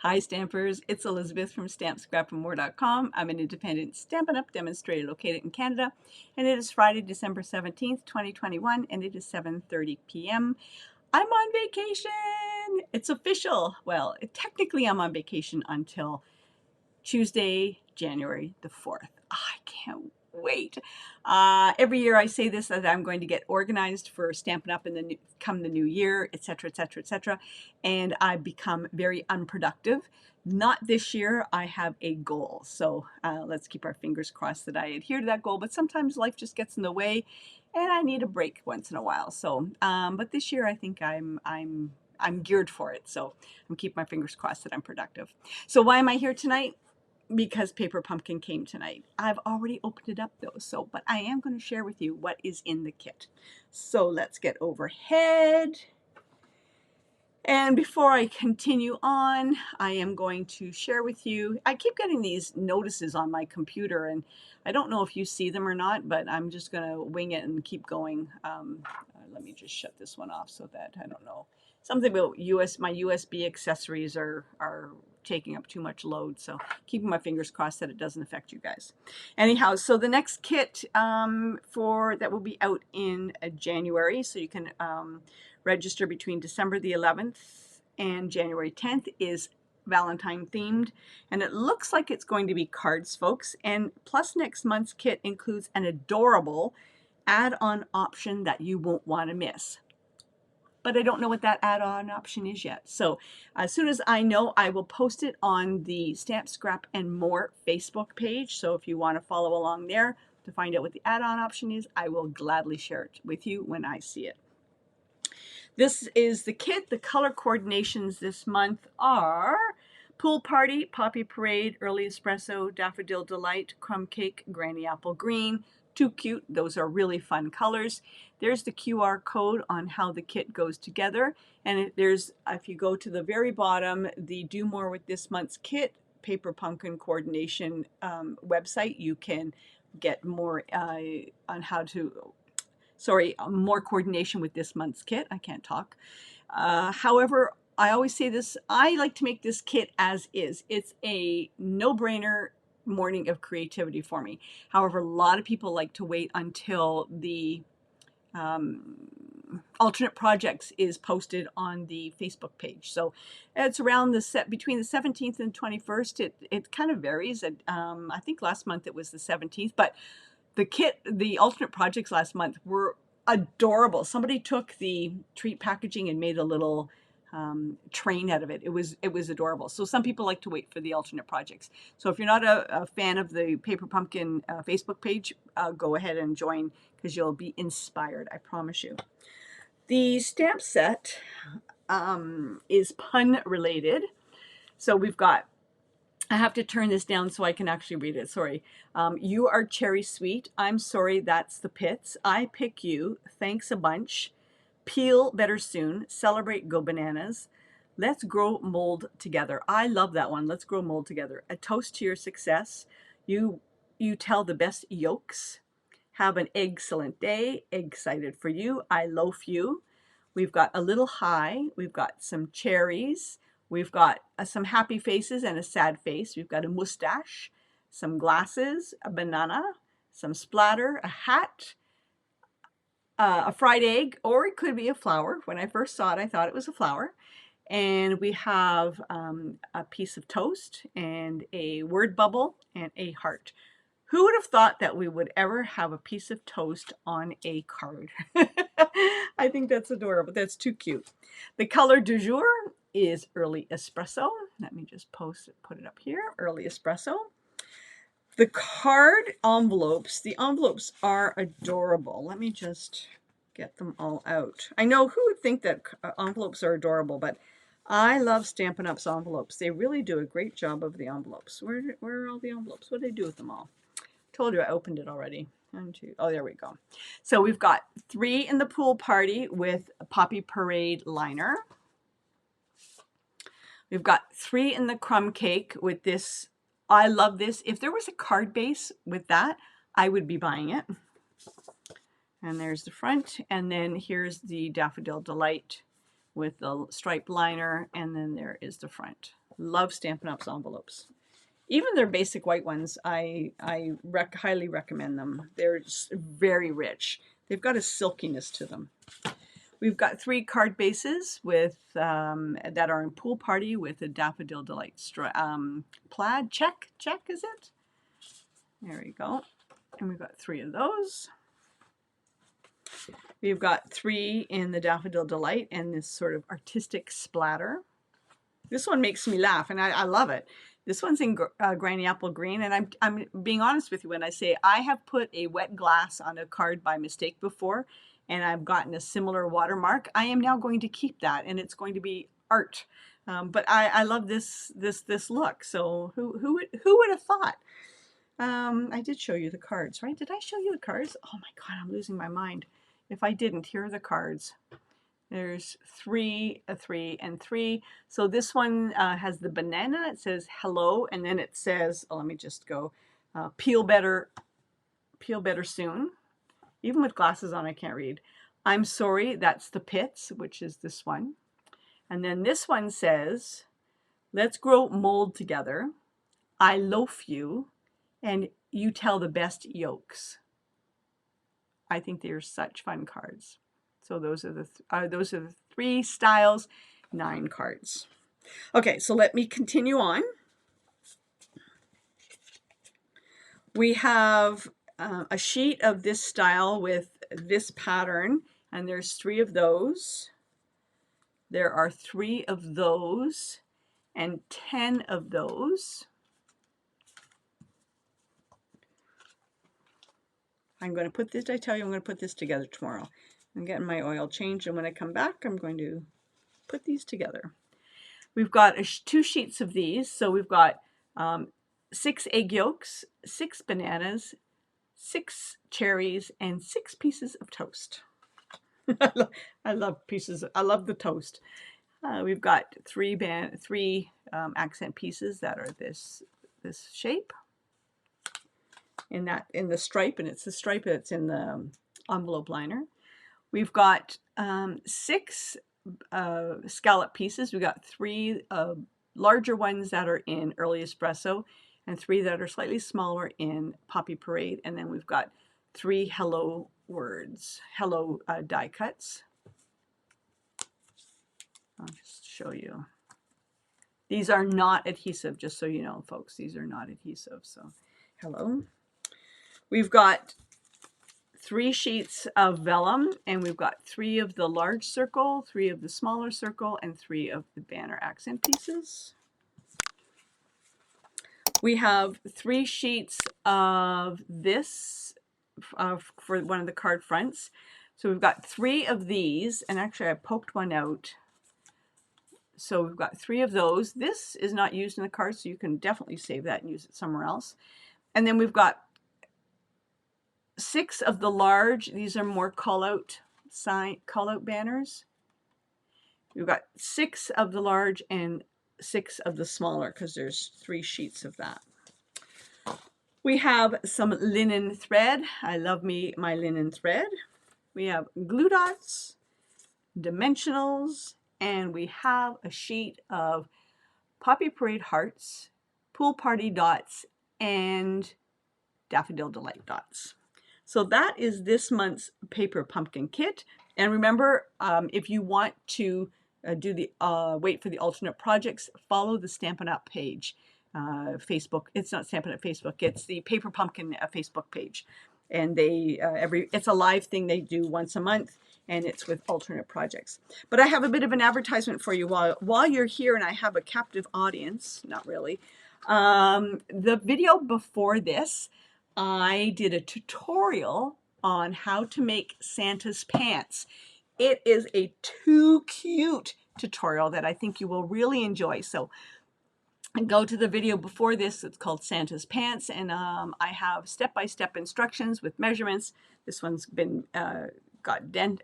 Hi Stampers, it's Elizabeth from stampscrapandmore.com. I'm an independent Stampin' Up! Demonstrator located in Canada, and it is Friday, December 17th, 2021, and it is 7:30 p.m. I'm on vacation! It's official. Well, technically I'm on vacation until Tuesday, January the 4th. I can't wait. Every year I say this, that I'm going to get organized for Stampin' Up! Come the new year, etc., etc., etc. And I become very unproductive. Not this year. I have a goal. So let's keep our fingers crossed that I adhere to that goal. But sometimes life just gets in the way and I need a break once in a while. So, but this year I think I'm geared for it. So I'm keeping my fingers crossed that I'm productive. So why am I here tonight? Because Paper Pumpkin came tonight. I've already opened it up though, but I am going to share with you what is in the kit. So let's get overhead. And before I continue on, I am going to share with you, I keep getting these notices on my computer and I don't know if you see them or not, but I'm just going to wing it and keep going. Let me just shut this one off so that I don't know. Something about my USB accessories are taking up too much load. So keeping my fingers crossed that it doesn't affect you guys. Anyhow, so the next kit that will be out in January. So you can register between December the 11th and January 10th is Valentine themed, and it looks like it's going to be cards, folks. And plus next month's kit includes an adorable add-on option that you won't want to miss. But I don't know what that add-on option is yet. So as soon as I know, I will post it on the Stamp, Scrap, and More Facebook page. So if you want to follow along there to find out what the add-on option is, I will gladly share it with you when I see it. This is the kit. The color coordinations this month are Pool Party, Poppy Parade, Early Espresso, Daffodil Delight, Crumb Cake, Granny Apple Green. Too cute. Those are really fun colors. There's the QR code on how the kit goes together. And if you go to the very bottom, the Do More with This Month's Kit Paper Pumpkin Coordination website, you can get more on how to more coordination with this month's kit. I can't talk. However, I always say this, I like to make this kit as is. It's a no-brainer morning of creativity for me. However, a lot of people like to wait until the alternate projects is posted on the Facebook page. So it's around between the 17th and 21st. It kind of varies. I think last month it was the 17th, but the alternate projects last month were adorable. Somebody took the treat packaging and made a little train out of it. It was adorable. So some people like to wait for the alternate projects. So if you're not a fan of the Paper Pumpkin Facebook page, go ahead and join because you'll be inspired, I promise you. The stamp set is pun related. So we've got, I have to turn this down so I can actually read it. Sorry. You are cherry sweet. I'm sorry, that's the pits. I pick you. Thanks a bunch. Peel better soon. Celebrate, go bananas. Let's grow mold together. I love that one. Let's grow mold together. A toast to your success. You tell the best yolks. Have an excellent day. Excited for you. I loaf you. We've got a little high. We've got some cherries. We've got some happy faces and a sad face. We've got a mustache, some glasses, a banana, some splatter, a hat, a fried egg, or it could be a flower. When I first saw it, I thought it was a flower. And we have a piece of toast and a word bubble and a heart. Who would have thought that we would ever have a piece of toast on a card? I think that's adorable. That's too cute. The color du jour is Early Espresso. Let me just put it up here. Early Espresso. The card envelopes. The envelopes are adorable. Let me just get them all out. I know who would think that envelopes are adorable, but I love Stampin' Up's envelopes. They really do a great job of the envelopes. Where are all the envelopes? What do they do with them all? Told you I opened it already. 1, 2, oh, there we go. So we've got 3 in the Pool Party with a Poppy Parade liner. We've got 3 in the Crumb Cake with this. I love this. If there was a card base with that, I would be buying it. And there's the front. And then here's the Daffodil Delight with the striped liner. And then there is the front. Love Stampin' Up's envelopes. Even their basic white ones, I highly recommend them. They're just very rich. They've got a silkiness to them. We've got 3 card bases with that are in Pool Party with a Daffodil Delight plaid check is it? There we go. And we've got 3 of those. We've got 3 in the Daffodil Delight and this sort of artistic splatter. This one makes me laugh, and I love it. This one's in Granny Apple Green, and I'm being honest with you when I say I have put a wet glass on a card by mistake before, and I've gotten a similar watermark. I am now going to keep that, and it's going to be art. But I love this look. So who would have thought? I did show you the cards, right? Did I show you the cards? Oh my God, I'm losing my mind. If I didn't, here are the cards. There's 3, a 3, and 3. So this one has the banana. It says hello, and then it says, oh, let me just go, peel better soon. Even with glasses on, I can't read. I'm sorry, that's the pits, which is this one. And then this one says, let's grow mold together. I loaf you, and you tell the best yolks. I think they are such fun cards. So those are the 3 styles, 9 cards. Okay, so let me continue on. We have a sheet of this style with this pattern, and there's 3 of those. There are 3 of those and 10 of those. I'm going to put this, I tell you, I'm going to put this together tomorrow. I'm getting my oil changed, and when I come back, I'm going to put these together. We've got 2 sheets of these. So we've got 6 egg yolks, 6 bananas, 6 cherries, and 6 pieces of toast. I love pieces. I love the toast. We've got 3 accent pieces that are this shape. In the stripe, and it's the stripe that's in the envelope liner. We've got 6 scallop pieces. We've got 3 larger ones that are in Early Espresso, and 3 that are slightly smaller in Poppy Parade. And then we've got 3 hello words, hello die cuts. I'll just show you. These are not adhesive, just so you know, folks. These are not adhesive. So hello. We've got 3 sheets of vellum, and we've got 3 of the large circle, 3 of the smaller circle, and 3 of the banner accent pieces. We have 3 sheets of this for one of the card fronts. So we've got 3 of these, and actually I poked one out. So we've got 3 of those. This is not used in the card, so you can definitely save that and use it somewhere else. And then we've got 6 of the large. These are more call-out banners. We've got 6 of the large and 6 of the smaller, because there's 3 sheets of that. We have some linen thread. I love my linen thread. We have glue dots, dimensionals, and we have a sheet of Poppy Parade hearts, Pool Party dots, and Daffodil Delight dots. So that is this month's paper pumpkin kit. And remember, if you want to do the wait for the alternate projects, follow the Stampin' Up page. Facebook. It's not Stampin' Up Facebook. It's the Paper Pumpkin Facebook page. And they it's a live thing they do once a month, and it's with alternate projects. But I have a bit of an advertisement for you while you're here, and I have a captive audience. Not really. The video before this, I did a tutorial on how to make Santa's pants. It is a too cute tutorial that I think you will really enjoy. So go to the video before this. It's called Santa's Pants, and I have step-by-step instructions with measurements. This one's been got bent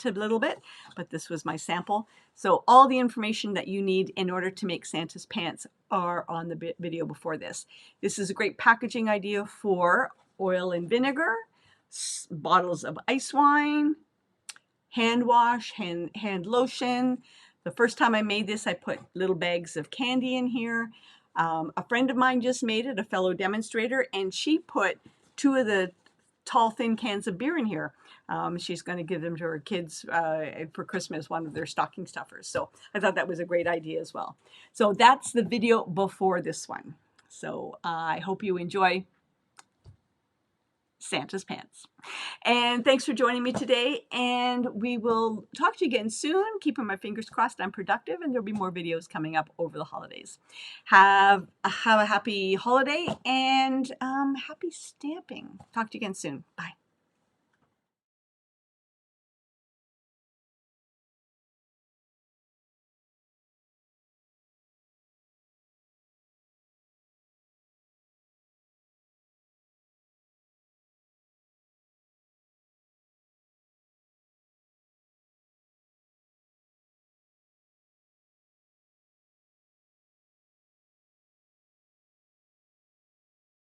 a little bit, but this was my sample. So all the information that you need in order to make Santa's pants are on the video before this. This is a great packaging idea for oil and vinegar, bottles of ice wine, hand wash, hand lotion, The first time I made this, I put little bags of candy in here. A friend of mine just made it, a fellow demonstrator, and she put 2 of the tall, thin cans of beer in here. She's going to give them to her kids for Christmas, one of their stocking stuffers. So I thought that was a great idea as well. So that's the video before this one. So I hope you enjoy Santa's pants. And thanks for joining me today. And we will talk to you again soon. Keeping my fingers crossed I'm productive, and there'll be more videos coming up over the holidays. Have a happy holiday and happy stamping. Talk to you again soon. Bye.